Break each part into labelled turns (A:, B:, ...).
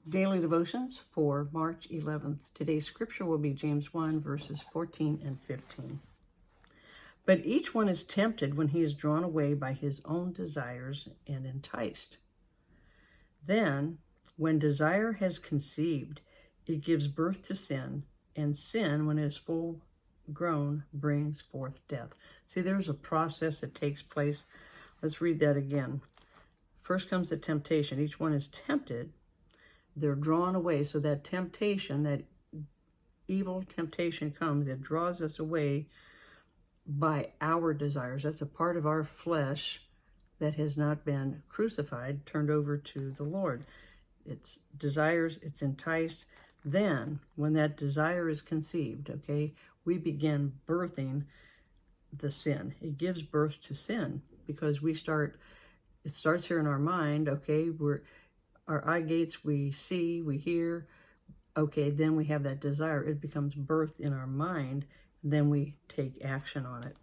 A: Daily Devotions for March 11th. Today's scripture will be James 1, verses 14 and 15. But each one is tempted when he is drawn away by his own desires and enticed. Then, when desire has conceived, it gives birth to sin, and sin, when it is full grown, brings forth death. See, there's a process that takes place. Let's read that again. First comes the temptation. Each one is tempted. They're drawn away. So that temptation, that evil temptation comes, it draws us away by our desires. That's a part of our flesh that has not been crucified, turned over to the Lord. It's desires, it's enticed. Then, when that desire is conceived, okay, we begin birthing the sin. It gives birth to sin because it starts here in our mind, okay, our eye gates, we see, we hear, okay, then we have that desire. It becomes birthed in our mind, then we take action on it.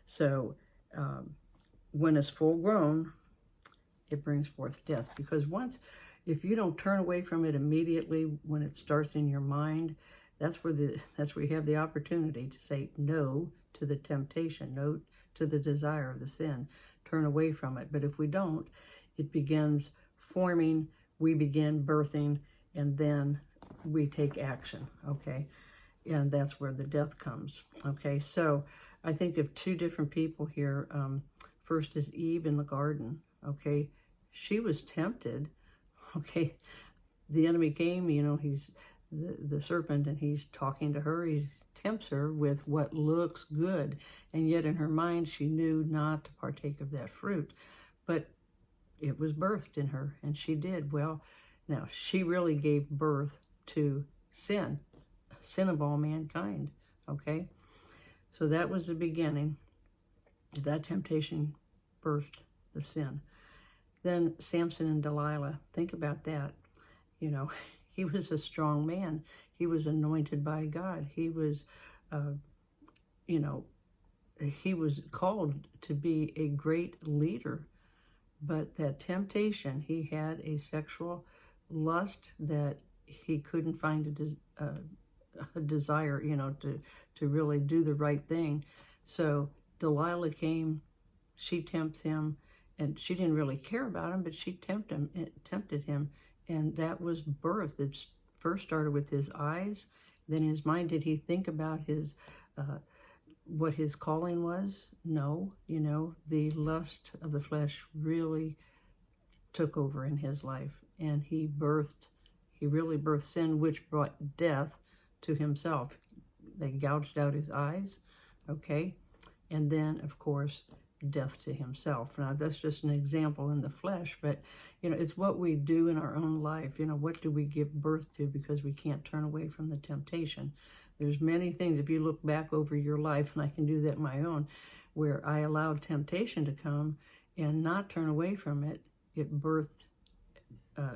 A: So when it's full grown, it brings forth death. Because if you don't turn away from it immediately when it starts in your mind, that's where you have the opportunity to say no to the temptation, no to the desire of the sin. Turn away from it. But if we don't, it begins forming, we begin birthing, and then we take action, okay? And that's where the death comes, okay? So I think of two different people here. First is Eve in the garden, okay? She was tempted, okay? The enemy came, he's the serpent, and he's talking to her. He tempts her with what looks good, and yet in her mind she knew not to partake of that fruit. But it was birthed in her, and she did. Well, now she really gave birth to sin of all mankind, okay? So that was the beginning. That temptation birthed the sin. Then Samson and Delilah, think about that. He was a strong man. He was anointed by God. He was, he was called to be a great leader. But that temptation, he had a sexual lust that he couldn't find a desire, to really do the right thing. So Delilah came, she tempts him, and she didn't really care about him, but she tempted him, and that was birth. It first started with his eyes, then in his mind. Did he think about what his calling was? No, the lust of the flesh really took over in his life, and he really birthed sin, which brought death to himself. They gouged out his eyes, okay? And then, of course, death to himself. Now, that's just an example in the flesh, but, it's what we do in our own life. What do we give birth to because we can't turn away from the temptation? There's many things, if you look back over your life, and I can do that in my own, where I allowed temptation to come and not turn away from it. It birthed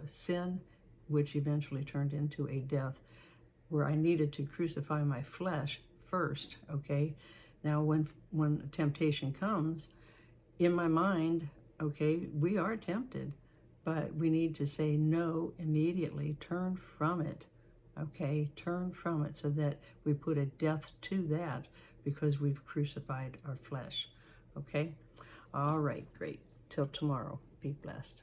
A: sin, which eventually turned into a death, where I needed to crucify my flesh first, okay? Now, when temptation comes, in my mind, okay, we are tempted, but we need to say no immediately, turn from it, okay? Turn from it so that we put a death to that because we've crucified our flesh, okay? All right, great. Till tomorrow, be blessed.